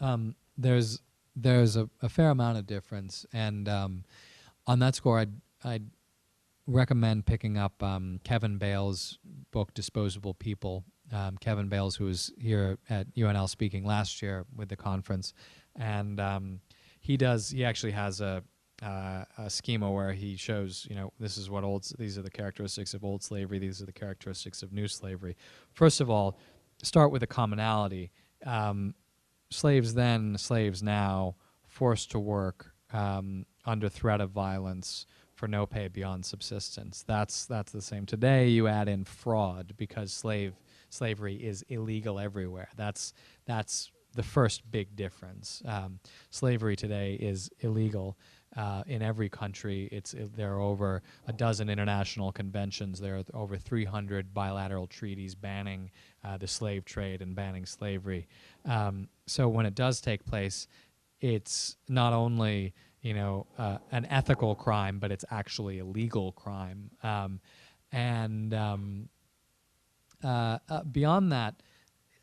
There's a fair amount of difference, and on that score, I'd recommend picking up Kevin Bale's book Disposable People. Kevin Bales, who was here at UNL speaking last year with the conference, and he actually has a schema where he shows, this is what these are the characteristics of old slavery, these are the characteristics of new slavery. First of all, start with a commonality. Slaves then, slaves now, forced to work under threat of violence for no pay beyond subsistence. That's the same. Today you add in fraud because slavery is illegal everywhere. That's the first big difference. Slavery today is illegal in every country. There are over a dozen international conventions. There are over 300 bilateral treaties banning the slave trade and banning slavery. So when it does take place, it's not only an ethical crime, but it's actually a legal crime. Beyond that,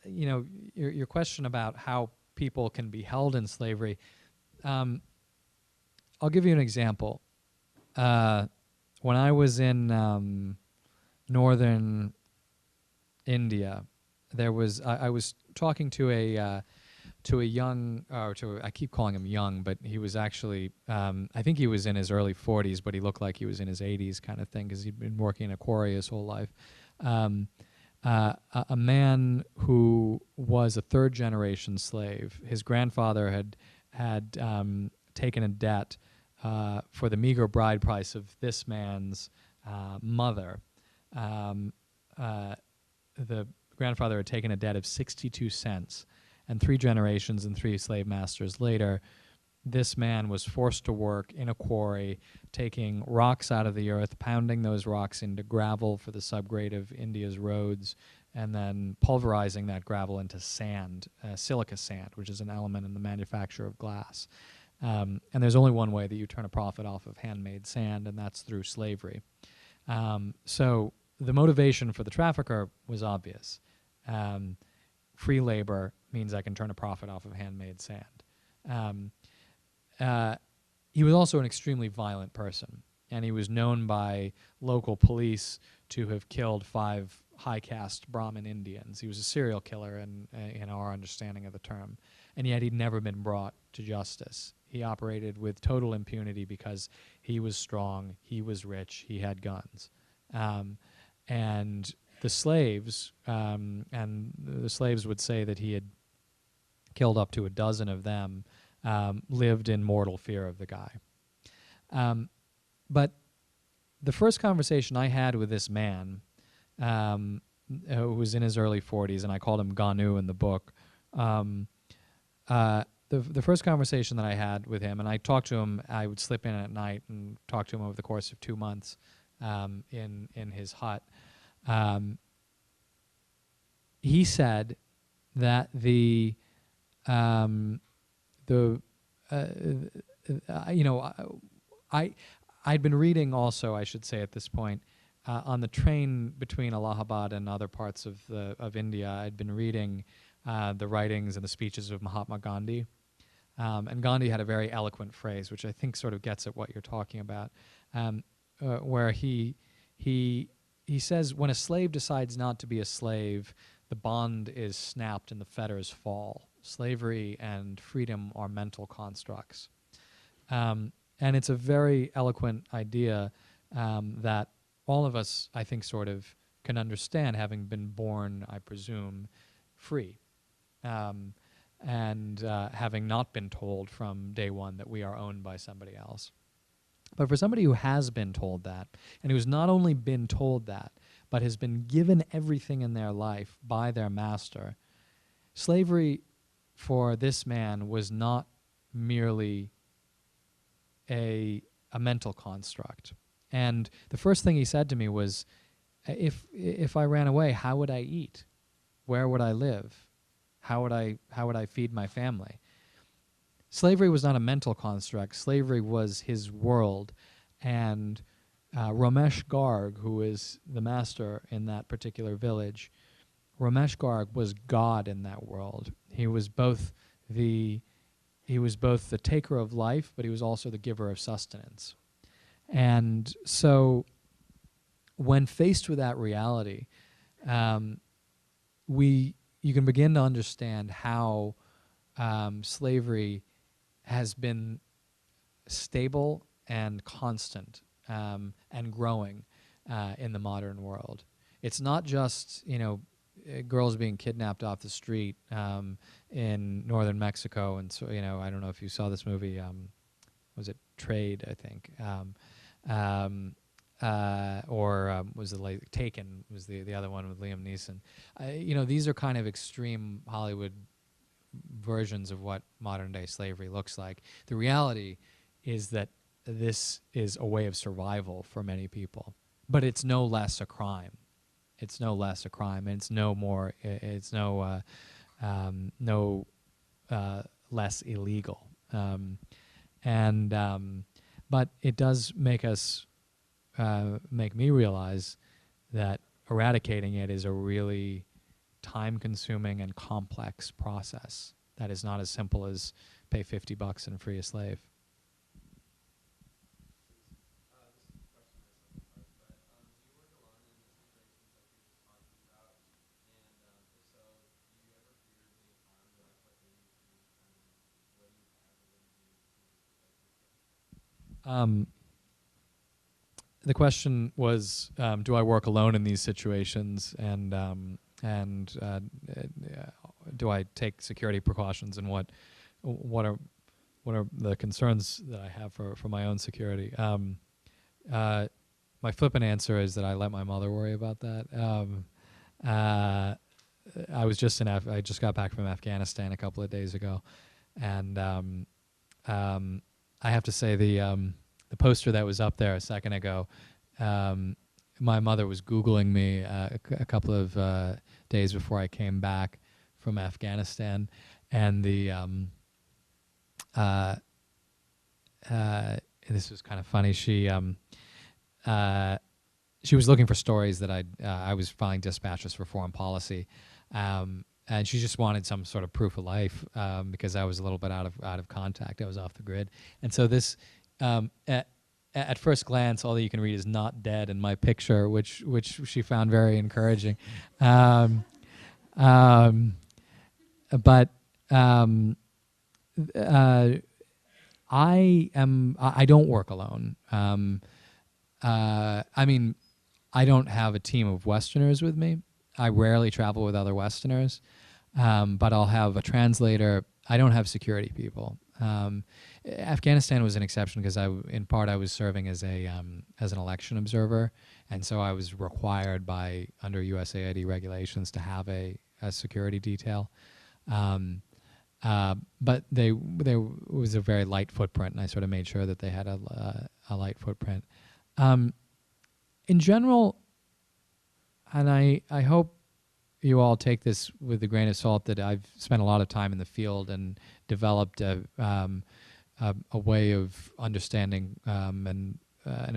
your question about how people can be held in slavery, I'll give you an example. When I was in northern India, I was talking to a young, I keep calling him young, but he was actually, I think he was in his early 40s, but he looked like he was in his 80s kind of thing because he'd been working in a quarry his whole life. A man who was a third-generation slave. His grandfather had taken a debt for the meager bride price of this man's mother. The grandfather had taken a debt of 62 cents. And 3 generations and 3 slave masters later, this man was forced to work in a quarry, taking rocks out of the earth, pounding those rocks into gravel for the subgrade of India's roads, and then pulverizing that gravel into sand, silica sand, which is an element in the manufacture of glass. And there's only one way that you turn a profit off of handmade sand, and that's through slavery. So the motivation for the trafficker was obvious. Free labor means I can turn a profit off of handmade sand. He was also an extremely violent person, and he was known by local police to have killed 5 high-caste Brahmin Indians. He was a serial killer in our understanding of the term, and yet he'd never been brought to justice. He operated with total impunity because he was strong, he was rich, he had guns. And the slaves would say that he had killed up to a dozen of them, lived in mortal fear of the guy. But the first conversation I had with this man, who was in his early 40s, and I called him Ganu in the book, the first conversation that I had with him, and I talked to him, I would slip in at night and talk to him over the course of 2 months in his hut. He said that I'd been reading also, I should say at this point, on the train between Allahabad and other parts of India. I'd been reading the writings and the speeches of Mahatma Gandhi, and Gandhi had a very eloquent phrase, which I think sort of gets at what you're talking about, where he says, when a slave decides not to be a slave, the bond is snapped and the fetters fall. Slavery and freedom are mental constructs. And it's a very eloquent idea that all of us, I think, sort of can understand, having been born, I presume, free, and having not been told from day one that we are owned by somebody else. But for somebody who has been told that, and who's not only been told that, but has been given everything in their life by their master, slavery for this man was not merely a mental construct. And the first thing he said to me was, if I ran away, how would I eat? Where would I live? How would I feed my family? Slavery was not a mental construct. Slavery was his world. And Ramesh Garg, who is the master in that particular village, Ramesh Garg was God in that world. He was both the he was both the taker of life, but he was also the giver of sustenance. And so, when faced with that reality, um, you can begin to understand how slavery has been stable and constant and growing in the modern world. It's not just girls being kidnapped off the street in northern Mexico, and so I don't know if you saw this movie. Was it Trade? I think. Or was it like Taken? Was the other one with Liam Neeson? These are kind of extreme Hollywood versions of what modern day slavery looks like. The reality is that this is a way of survival for many people, but it's no less a crime. It's no less a crime, and it's no more. It's no less illegal. But it does make me realize that eradicating it is a really time-consuming and complex process that is not as simple as pay $50 and free a slave. The question was, do I work alone in these situations, and do I take security precautions, and what are the concerns that I have for my own security? My flippant answer is that I let my mother worry about that. I was just I just got back from Afghanistan a couple of days ago, and I have to say the poster that was up there a second ago, my mother was Googling me a couple of days before I came back from Afghanistan, and this was kind of funny. She was looking for stories that I was filing dispatches for foreign policy, and she just wanted some sort of proof of life because I was a little bit out of contact. I was off the grid, and so this at first glance, all that you can read is "not dead" in my picture, which she found very encouraging. But I don't work alone. I mean, I don't have a team of Westerners with me. I rarely travel with other Westerners, but I'll have a translator. I don't have security people. Afghanistan was an exception because in part I was serving as an election observer, and so I was required under USAID regulations to have a security detail. But there was a very light footprint, and I sort of made sure that they had a light footprint. In general, and I hope you all take this with a grain of salt, that I've spent a lot of time in the field and developed a way of understanding and an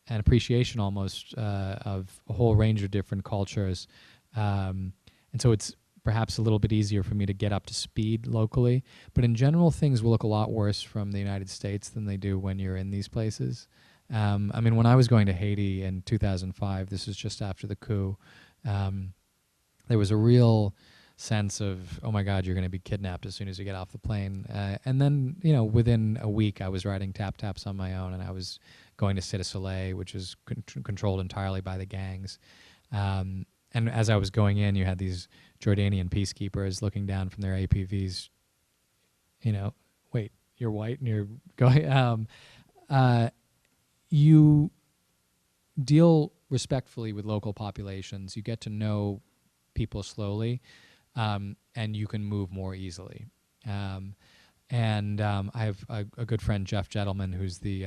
appreciation almost of a whole range of different cultures. And so it's perhaps a little bit easier for me to get up to speed locally. But in general, things will look a lot worse from the United States than they do when you're in these places. I mean, when I was going to Haiti in 2005, this was just after the coup, there was a real sense of, oh my God, you're going to be kidnapped as soon as you get off the plane. And then, within a week, I was riding tap-taps on my own, and I was going to Cité Soleil, which is controlled entirely by the gangs. And as I was going in, you had these Jordanian peacekeepers looking down from their APVs, wait, you're white and you're going... you deal respectfully with local populations. You get to know people slowly, and you can move more easily. I have a good friend, Jeff Gettleman, who's the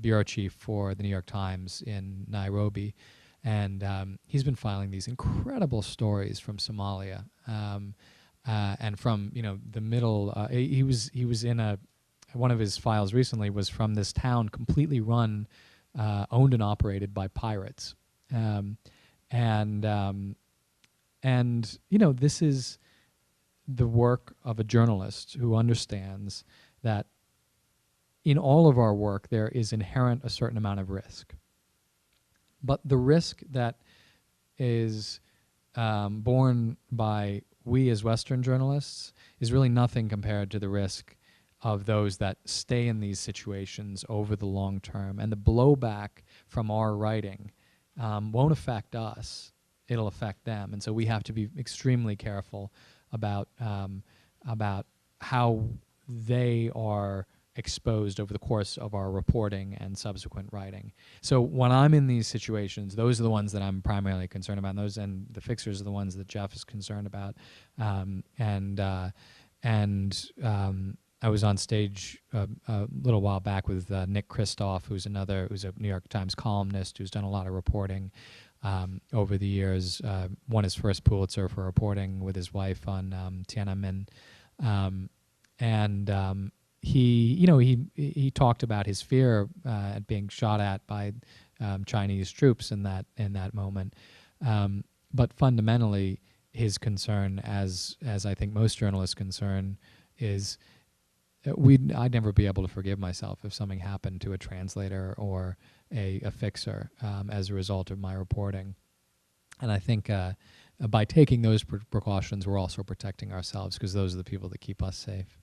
bureau chief for the New York Times in Nairobi, and he's been filing these incredible stories from Somalia, and from the middle. He was in one of his files recently was from this town completely run, owned and operated by pirates, and this is the work of a journalist who understands that in all of our work there is inherent a certain amount of risk. But the risk that is borne by we as Western journalists is really nothing compared to the risk of those that stay in these situations over the long term. And the blowback from our writing won't affect us, it'll affect them. And so we have to be extremely careful about how they are exposed over the course of our reporting and subsequent writing. So when I'm in these situations, those are the ones that I'm primarily concerned about. And the fixers are the ones that Jeff is concerned about. I was on stage a little while back with Nick Kristof, who's a New York Times columnist who's done a lot of reporting over the years. Won his first Pulitzer for reporting with his wife on Tiananmen, he talked about his fear at being shot at by Chinese troops in that moment. But fundamentally, his concern, as I think most journalists' concern, is I'd never be able to forgive myself if something happened to a translator or a fixer as a result of my reporting. And I think by taking those precautions, we're also protecting ourselves, because those are the people that keep us safe.